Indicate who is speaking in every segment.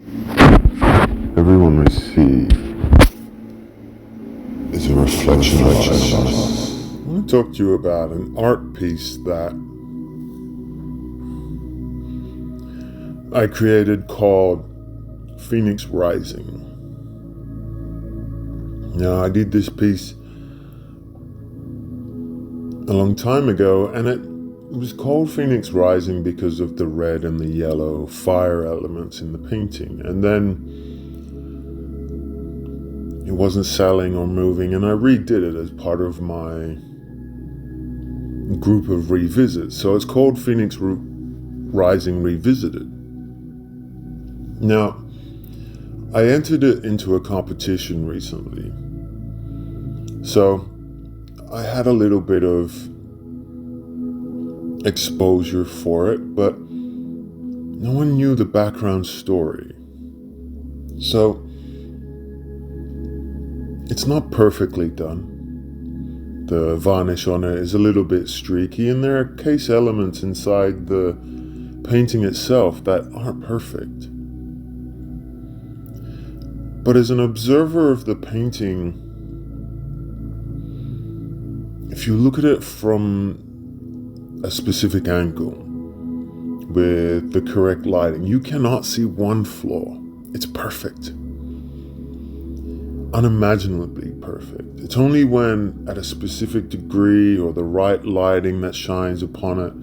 Speaker 1: Everyone we see is a reflection of us. I want to talk to you about an art piece that I created called Phoenix Rising. Now, I did this piece a long time ago, and it was called Phoenix Rising because of the red and the yellow fire elements in the painting. And then it wasn't selling or moving, and I redid it as part of my group of revisits. So it's called Phoenix Rising Revisited. Now, I entered it into a competition recently. So I had a little bit of exposure for it, but no one knew the background story. So it's not perfectly done. The varnish on it is a little bit streaky, and there are case elements inside the painting itself that aren't perfect. But as an observer of the painting, if you look at it from a specific angle with the correct lighting, you cannot see one flaw. It's perfect. Unimaginably perfect. It's only when at a specific degree or the right lighting that shines upon it,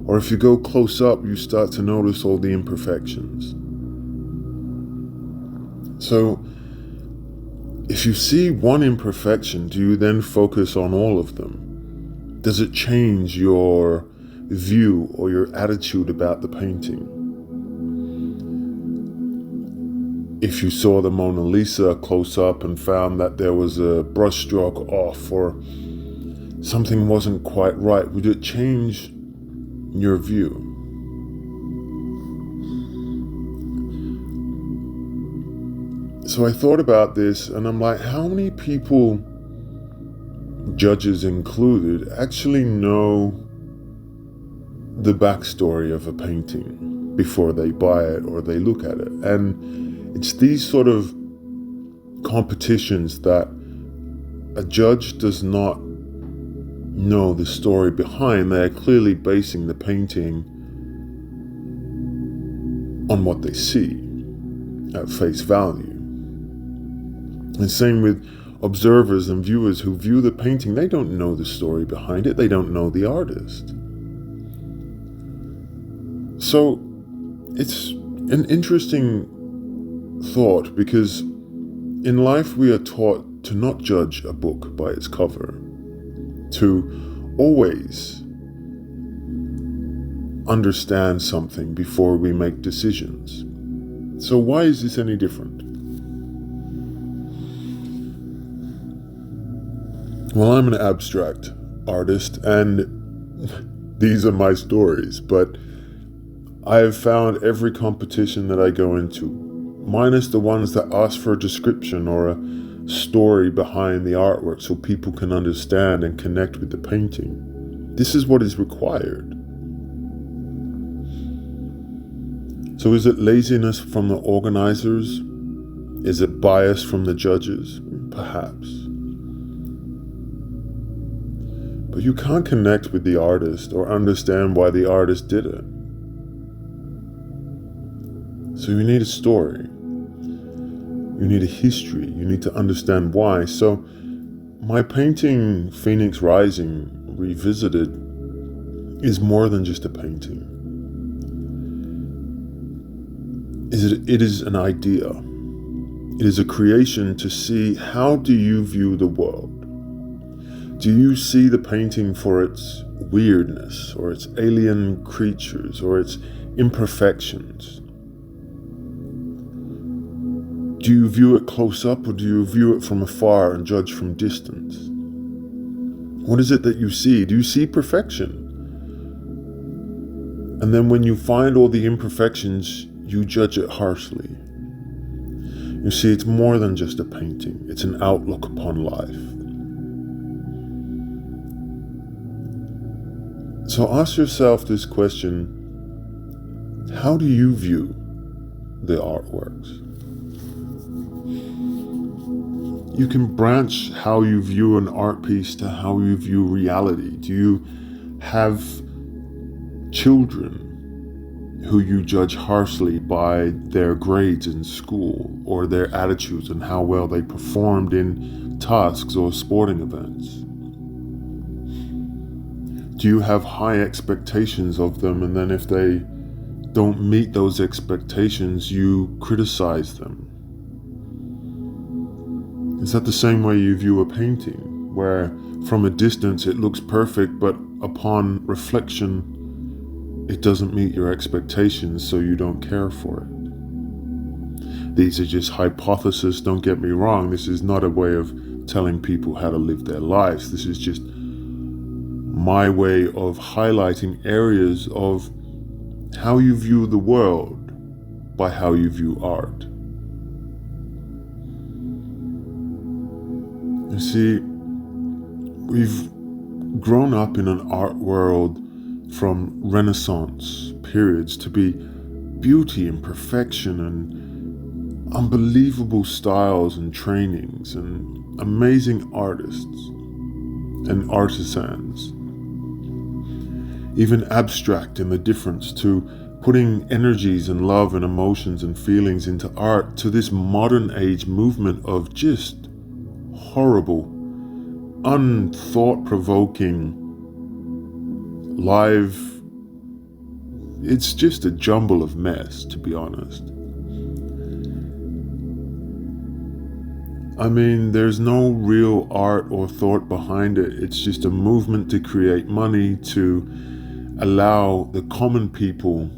Speaker 1: or if you go close up, you start to notice all the imperfections. So, if you see one imperfection, do you then focus on all of them? Does it change your view or your attitude about the painting? If you saw the Mona Lisa close up and found that there was a brushstroke off or something wasn't quite right, would it change your view? So I thought about this, and I'm like, how many people, judges included, actually know the backstory of a painting before they buy it or they look at it? And it's these sort of competitions that a judge does not know the story behind. They are clearly basing the painting on what they see at face value. And same with observers and viewers who view the painting. They don't know the story behind it. They don't know the artist. So it's an interesting thought, because in life we are taught to not judge a book by its cover, to always understand something before we make decisions. So why is this any different? Well, I'm an abstract artist, and these are my stories, but I have found every competition that I go into, minus the ones that ask for a description or a story behind the artwork so people can understand and connect with the painting. This is what is required. So is it laziness from the organizers? Is it bias from the judges? Perhaps. But you can't connect with the artist or understand why the artist did it. So you need a story. You need a history. You need to understand why. So my painting, Phoenix Rising Revisited, is more than just a painting. It is an idea. It is a creation to see, how do you view the world? Do you see the painting for its weirdness, or its alien creatures, or its imperfections? Do you view it close up, or do you view it from afar and judge from distance? What is it that you see? Do you see perfection? And then when you find all the imperfections, you judge it harshly. You see, it's more than just a painting. It's an outlook upon life. So ask yourself this question: how do you view the artworks. You can branch how you view an art piece to how you view reality. Do you have children who you judge harshly by their grades in school or their attitudes and how well they performed in tasks or sporting events? Do you have high expectations of them, and then if they don't meet those expectations, you criticize them? Is that the same way you view a painting, where from a distance it looks perfect, but upon reflection it doesn't meet your expectations, so you don't care for it? These are just hypotheses, don't get me wrong. This is not a way of telling people how to live their lives. This is just my way of highlighting areas of how you view the world by how you view art. You see, we've grown up in an art world from Renaissance periods to be beauty and perfection and unbelievable styles and trainings and amazing artists and artisans. Even abstract in the difference to putting energies and love and emotions and feelings into art, to this modern age movement of just horrible, unthought-provoking, live, it's just a jumble of mess, to be honest. I mean, there's no real art or thought behind it. It's just a movement to create money, to allow the common people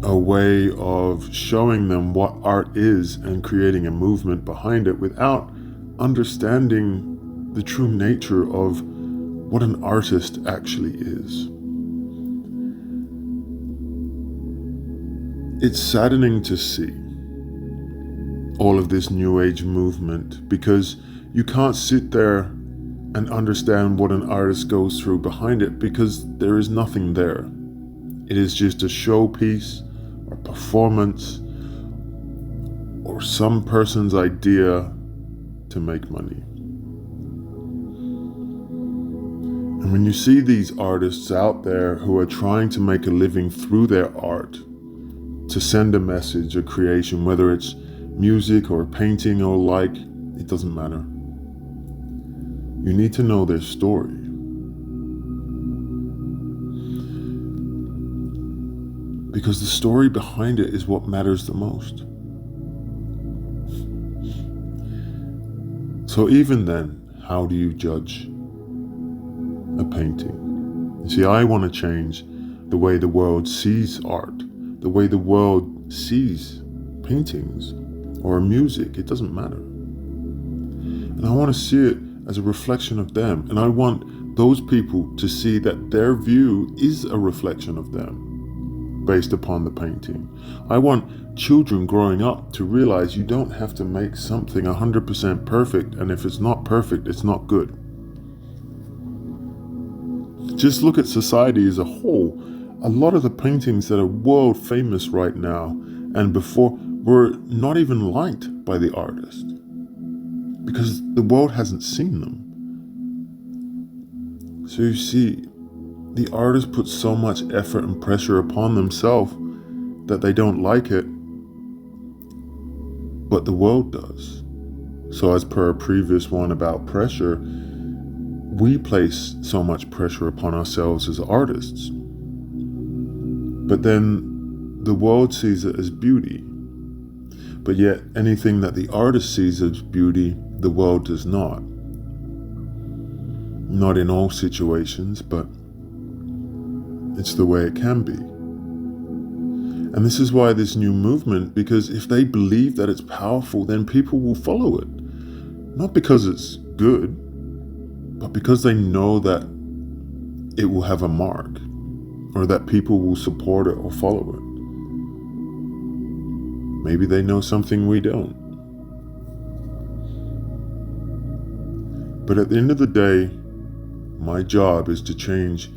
Speaker 1: a way of showing them what art is and creating a movement behind it without understanding the true nature of what an artist actually is. It's saddening to see all of this new age movement, because you can't sit there and understand what an artist goes through behind it, because there is nothing there. It is just a showpiece or performance or some person's idea to make money. And when you see these artists out there who are trying to make a living through their art, to send a message, a creation, whether it's music or painting or like, it doesn't matter. You need to know their story. Because the story behind it is what matters the most. So even then, how do you judge a painting? You see, I want to change the way the world sees art, the way the world sees paintings or music. It doesn't matter. And I want to see it as a reflection of them. And I want those people to see that their view is a reflection of them based upon the painting. I want children growing up to realize you don't have to make something 100% perfect, and if it's not perfect, it's not good. Just look at society as a whole. A lot of the paintings that are world famous right now and before were not even liked by the artist because the world hasn't seen them. So you see, the artist puts so much effort and pressure upon themselves that they don't like it, but the world does. So as per a previous one about pressure, we place so much pressure upon ourselves as artists. But then the world sees it as beauty. But yet anything that the artist sees as beauty, the world does not. Not in all situations, but it's the way it can be. And this is why this new movement, because if they believe that it's powerful, then people will follow it. Not because it's good, but because they know that it will have a mark, or that people will support it or follow it. Maybe they know something we don't. But at the end of the day, my job is to change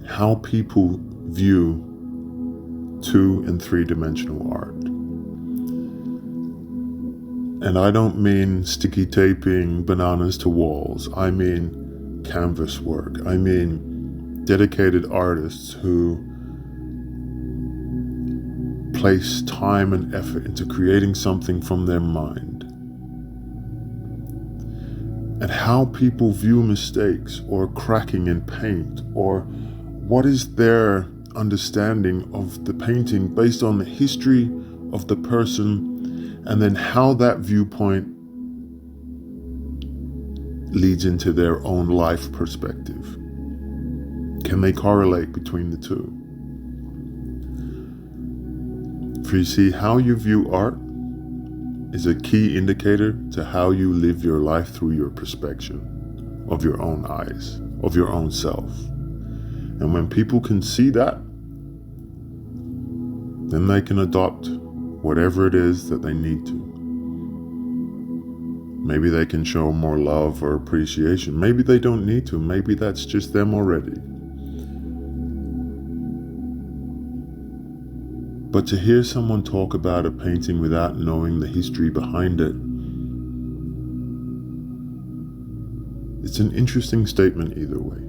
Speaker 1: how people view 2 and 3-dimensional art. And I don't mean sticky taping bananas to walls. I mean canvas work. I mean dedicated artists who place time and effort into creating something from their mind. And how people view mistakes or cracking in paint, or what is their understanding of the painting based on the history of the person, and then how that viewpoint leads into their own life perspective. Can they correlate between the two? For you see, how you view art is a key indicator to how you live your life through your perspective of your own eyes, of your own self. And when people can see that, then they can adopt whatever it is that they need to. Maybe they can show more love or appreciation. Maybe they don't need to. Maybe that's just them already. But to hear someone talk about a painting without knowing the history behind it, it's an interesting statement either way.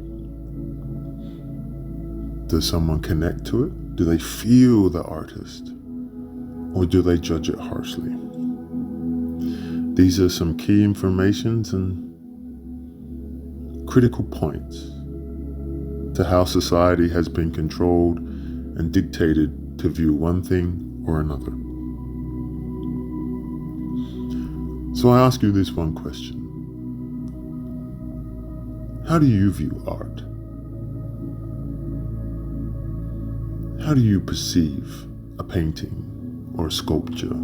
Speaker 1: Does someone connect to it? Do they feel the artist? Or do they judge it harshly? These are some key informations and critical points to how society has been controlled and dictated to view one thing or another. So I ask you this one question. How do you view art? How do you perceive a painting or sculpture?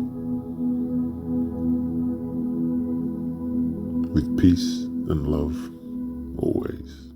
Speaker 1: With peace and love always.